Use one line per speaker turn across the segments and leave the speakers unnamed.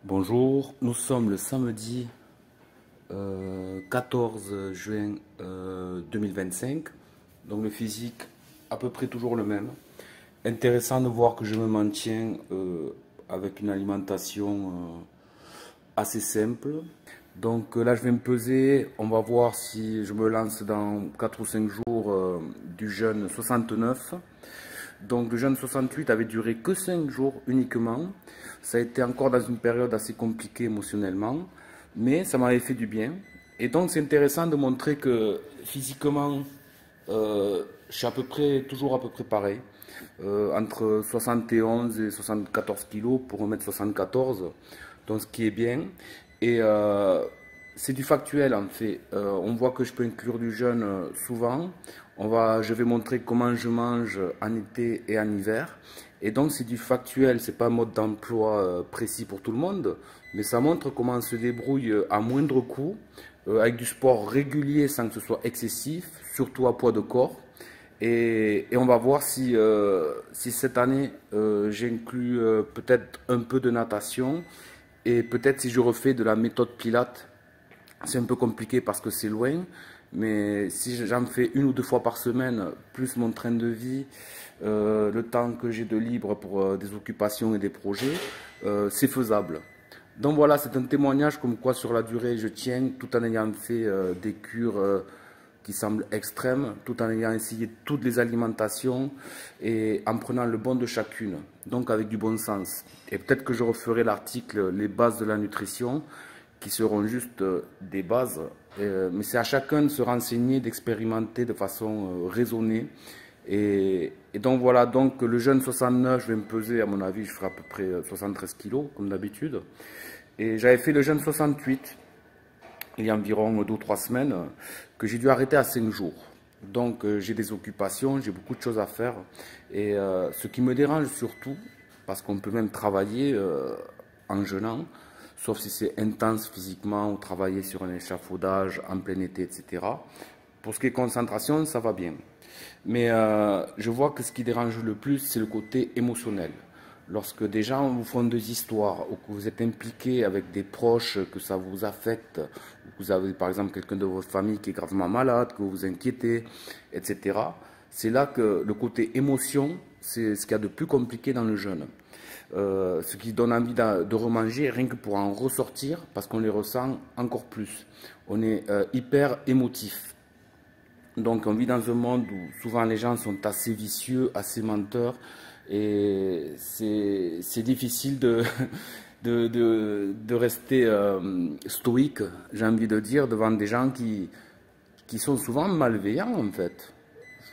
Bonjour, nous sommes le samedi 14 juin 2025, donc le physique à peu près toujours le même. Intéressant de voir que je me maintiens avec une alimentation assez simple. Donc là je vais me peser, on va voir si je me lance dans 4 ou 5 jours du jeûne 69. Donc le jeûne 68 avait duré que 5 jours uniquement. Ça a été encore dans une période assez compliquée émotionnellement, mais ça m'avait fait du bien. Et donc c'est intéressant de montrer que physiquement, je suis toujours à peu près pareil. Entre 71 et 74 kilos pour 1m74, donc ce qui est bien. Et c'est du factuel en fait. On voit que je peux inclure du jeûne souvent. Je vais montrer comment je mange en été et en hiver. Et donc c'est du factuel, c'est pas un mode d'emploi précis pour tout le monde, mais ça montre comment on se débrouille à moindre coût, avec du sport régulier sans que ce soit excessif, surtout à poids de corps. Et on va voir si cette année j'inclus peut-être un peu de natation et peut-être si je refais de la méthode Pilates. C'est un peu compliqué parce que c'est loin, mais si j'en fais 1 ou 2 fois par semaine, plus mon train de vie, le temps que j'ai de libre pour des occupations et des projets, c'est faisable. Donc voilà, c'est un témoignage comme quoi sur la durée je tiens, tout en ayant fait des cures qui semblent extrêmes, tout en ayant essayé toutes les alimentations et en prenant le bon de chacune, donc avec du bon sens. Et peut-être que je referai l'article «Les bases de la nutrition», qui seront juste des bases, mais c'est à chacun de se renseigner, d'expérimenter de façon raisonnée. Et donc voilà, donc le jeûne 69, je vais me peser, à mon avis, je ferai à peu près 73 kilos, comme d'habitude. Et j'avais fait le jeûne 68, il y a environ 2 ou 3 semaines, que j'ai dû arrêter à 5 jours. Donc j'ai des occupations, j'ai beaucoup de choses à faire. Et ce qui me dérange surtout, parce qu'on peut même travailler en jeûnant, sauf si c'est intense physiquement ou travailler sur un échafaudage en plein été, etc. Pour ce qui est concentration, ça va bien. Mais je vois que ce qui dérange le plus, c'est le côté émotionnel. Lorsque des gens vous font des histoires ou que vous êtes impliqué avec des proches, que ça vous affecte, ou que vous avez par exemple quelqu'un de votre famille qui est gravement malade, que vous vous inquiétez, etc. C'est là que le côté émotion, c'est ce qu'il y a de plus compliqué dans le jeûne. Ce qui donne envie de remanger rien que pour en ressortir parce qu'on les ressent encore plus. On est hyper émotif. Donc on vit dans un monde où souvent les gens sont assez vicieux, assez menteurs et c'est difficile de rester stoïque, j'ai envie de dire, devant des gens qui sont souvent malveillants en fait.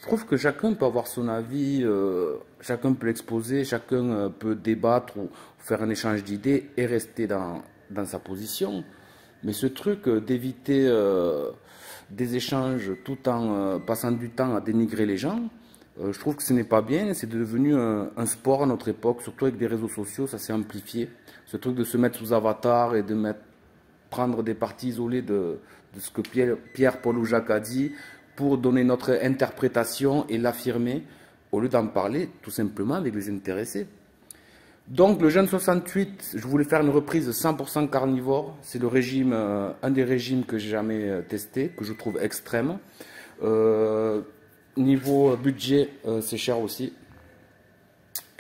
Je trouve que chacun peut avoir son avis, chacun peut l'exposer, chacun peut débattre ou faire un échange d'idées et rester dans sa position. Mais ce truc d'éviter des échanges tout en passant du temps à dénigrer les gens, je trouve que ce n'est pas bien. C'est devenu un sport à notre époque, surtout avec des réseaux sociaux, ça s'est amplifié. Ce truc de se mettre sous avatar et prendre des parties isolées de ce que Pierre, Paul ou Jacques a dit pour donner notre interprétation et l'affirmer, au lieu d'en parler tout simplement avec les intéressés. Donc le jeûne 68, je voulais faire une reprise 100% carnivore. C'est le régime, un des régimes que j'ai jamais testé, que je trouve extrême. Niveau budget, c'est cher aussi.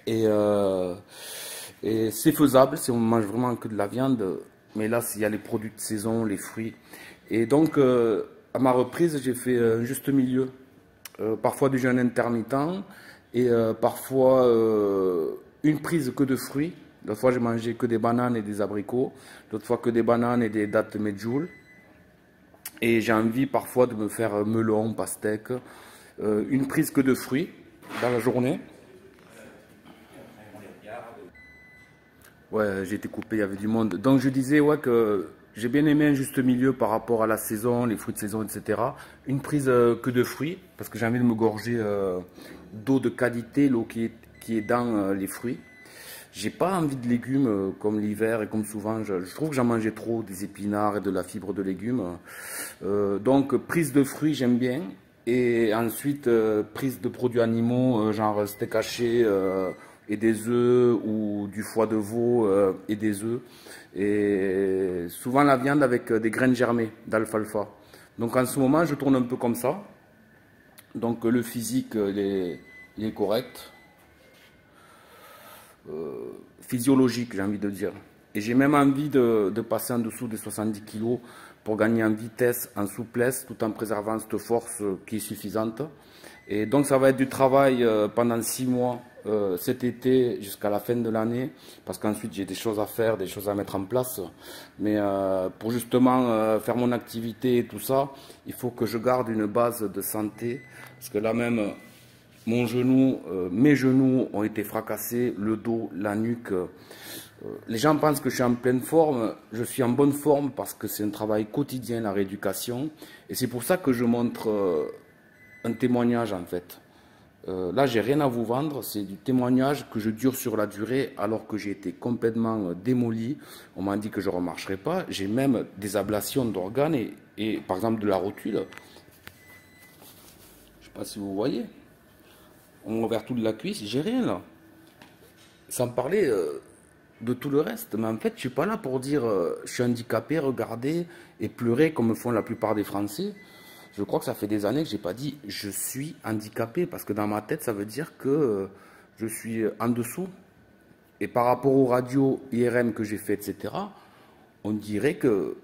Et, et c'est faisable si on mange vraiment que de la viande. Mais là, il y a les produits de saison, les fruits. Et donc, à ma reprise, j'ai fait un juste milieu. Parfois du jeûne intermittent et parfois une prise que de fruits. L'autre fois, j'ai mangé que des bananes et des abricots. L'autre fois, que des bananes et des dattes medjool. Et j'ai envie parfois de me faire melon, pastèque. Une prise que de fruits dans la journée. Ouais, j'ai été coupé, il y avait du monde. Donc je disais ouais, que j'ai bien aimé un juste milieu par rapport à la saison, les fruits de saison, etc. Une prise que de fruits, parce que j'ai envie de me gorger d'eau de qualité, l'eau qui est dans les fruits. J'ai pas envie de légumes comme l'hiver et comme souvent, je trouve que j'en mangeais trop, des épinards et de la fibre de légumes. Donc prise de fruits, j'aime bien. Et ensuite, prise de produits animaux, genre steak haché et des œufs ou du foie de veau et des œufs. Et souvent la viande avec des graines germées d'alfalfa. Donc en ce moment, je tourne un peu comme ça. Donc le physique, il est correct. Physiologique, j'ai envie de dire. Et j'ai même envie de passer en dessous des 70 kg pour gagner en vitesse, en souplesse, tout en préservant cette force qui est suffisante. Et donc ça va être du travail pendant 6 mois cet été jusqu'à la fin de l'année, parce qu'ensuite j'ai des choses à faire, des choses à mettre en place. Mais pour justement faire mon activité et tout ça, il faut que je garde une base de santé, parce que là même, mon genou, mes genoux ont été fracassés, le dos, la nuque. Les gens pensent que je suis en pleine forme. Je suis en bonne forme parce que c'est un travail quotidien, la rééducation. Et c'est pour ça que je montre un témoignage en fait. Là, j'ai rien à vous vendre. C'est du témoignage que je dure sur la durée alors que j'ai été complètement démoli. On m'a dit que je ne remarcherais pas. J'ai même des ablations d'organes et par exemple de la rotule. Je ne sais pas si vous voyez. On m'a ouvert toute la cuisse. J'ai rien là. Sans parler de tout le reste. Mais en fait, je suis pas là pour dire je suis handicapé, regardez, et pleurer comme font la plupart des Français. Je crois que ça fait des années que j'ai pas dit je suis handicapé, parce que dans ma tête, ça veut dire que je suis en dessous. Et par rapport aux radios IRM que j'ai fait, etc., on dirait que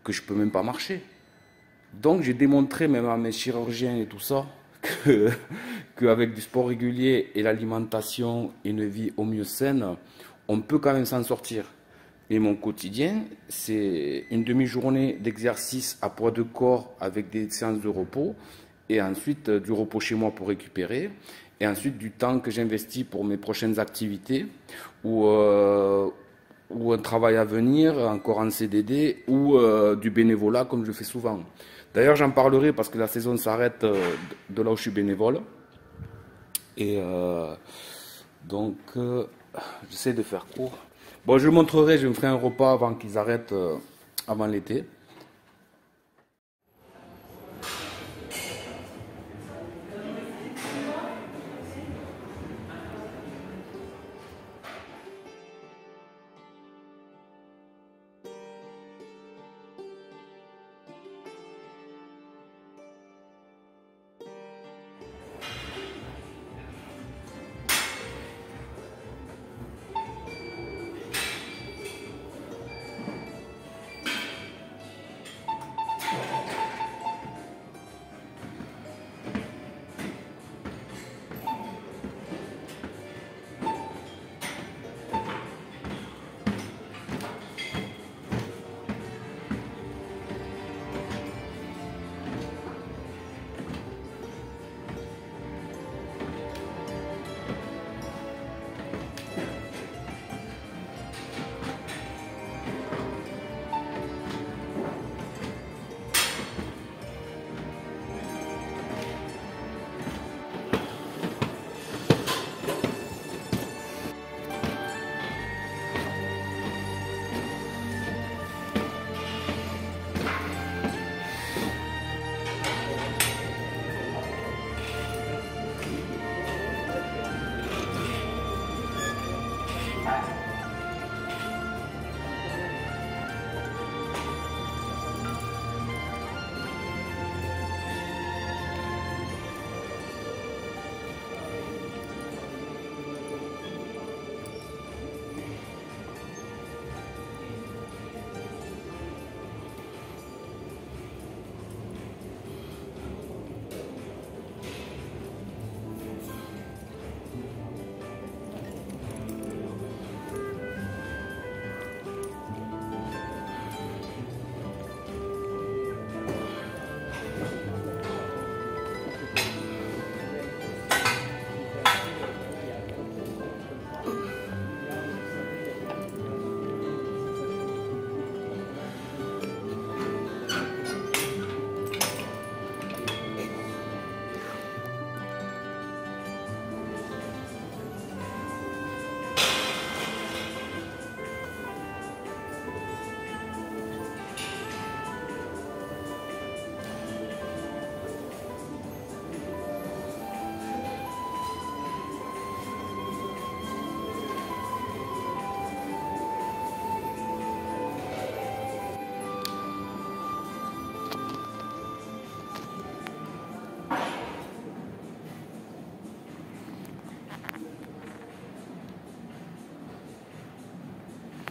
je peux même pas marcher. Donc j'ai démontré même à mes chirurgiens et tout ça qu'avec du sport régulier et l'alimentation et une vie au mieux saine, on peut quand même s'en sortir. Et mon quotidien, c'est une demi-journée d'exercice à poids de corps avec des séances de repos, et ensuite du repos chez moi pour récupérer, et ensuite du temps que j'investis pour mes prochaines activités, ou un travail à venir, encore en CDD, ou du bénévolat comme je fais souvent. D'ailleurs, j'en parlerai parce que la saison s'arrête de là où je suis bénévole. Et donc, j'essaie de faire court. Bon, je le montrerai, je me ferai un repas avant qu'ils arrêtent, avant l'été.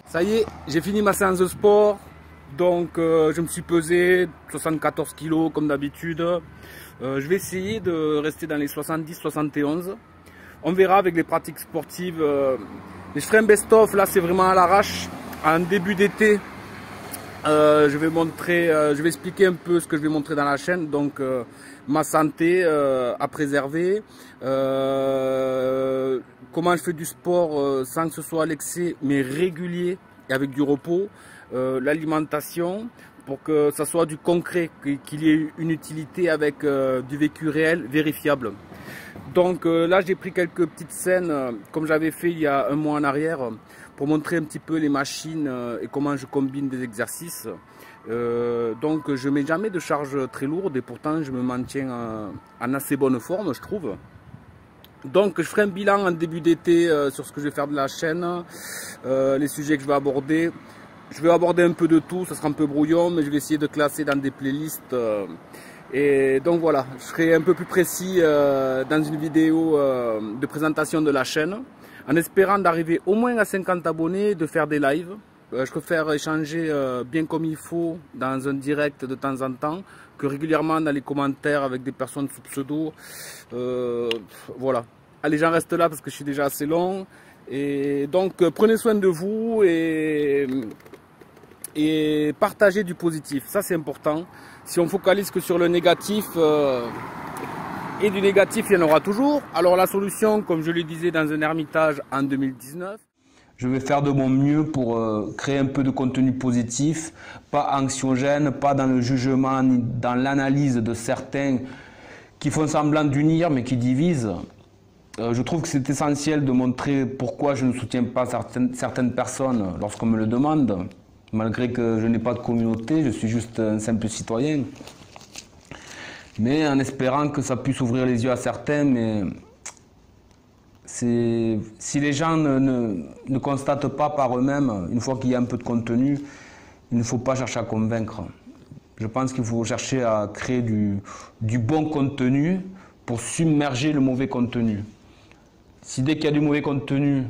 Ça y est, j'ai fini ma séance de sport. Donc je me suis pesé 74 kg comme d'habitude. Je vais essayer de rester dans les 70-71. On verra avec les pratiques sportives. Mais je ferai un best-of, là c'est vraiment à l'arrache. En début d'été, je vais expliquer un peu ce que je vais montrer dans la chaîne. Donc ma santé à préserver, comment je fais du sport sans que ce soit à l'excès mais régulier et avec du repos, l'alimentation pour que ça soit du concret, qu'il y ait une utilité avec du vécu réel vérifiable. Donc là j'ai pris quelques petites scènes comme j'avais fait il y a un mois en arrière pour montrer un petit peu les machines et comment je combine des exercices. Donc je mets jamais de charge très lourde et pourtant je me maintiens en assez bonne forme, je trouve. Donc je ferai un bilan en début d'été sur ce que je vais faire de la chaîne, les sujets que je vais aborder. Je vais aborder un peu de tout, ça sera un peu brouillon, mais je vais essayer de classer dans des playlists. Et donc voilà, je serai un peu plus précis dans une vidéo de présentation de la chaîne, en espérant d'arriver au moins à 50 abonnés, de faire des lives. Je préfère échanger bien comme il faut dans un direct de temps en temps, que régulièrement dans les commentaires avec des personnes sous pseudo. Voilà. Allez, j'en reste là parce que je suis déjà assez long. Et donc prenez soin de vous et partagez du positif, ça c'est important. Si on focalise que sur le négatif, et du négatif il y en aura toujours. Alors la solution, comme je le disais dans un ermitage en 2019, je vais faire de mon mieux pour créer un peu de contenu positif, pas anxiogène, pas dans le jugement, ni dans l'analyse de certains qui font semblant d'unir mais qui divisent. Je trouve que c'est essentiel de montrer pourquoi je ne soutiens pas certaines personnes lorsqu'on me le demande. Malgré que je n'ai pas de communauté, je suis juste un simple citoyen. Mais en espérant que ça puisse ouvrir les yeux à certains, mais si les gens ne constatent pas par eux-mêmes, une fois qu'il y a un peu de contenu, il ne faut pas chercher à convaincre. Je pense qu'il faut chercher à créer du bon contenu pour submerger le mauvais contenu. Si dès qu'il y a du mauvais contenu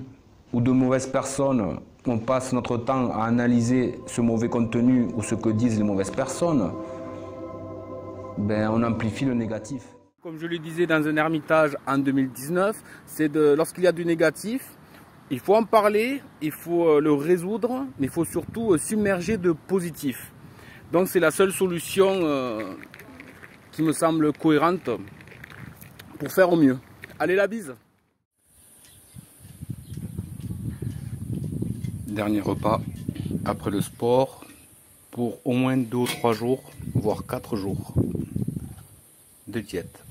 ou de mauvaises personnes, on passe notre temps à analyser ce mauvais contenu ou ce que disent les mauvaises personnes, ben on amplifie le négatif. Comme je le disais dans un ermitage en 2019, c'est lorsqu'il y a du négatif, il faut en parler, il faut le résoudre, mais il faut surtout submerger de positif. Donc c'est la seule solution qui me semble cohérente pour faire au mieux. Allez, la bise! Dernier repas après le sport pour au moins 2 ou 3 jours, voire 4 jours de diète.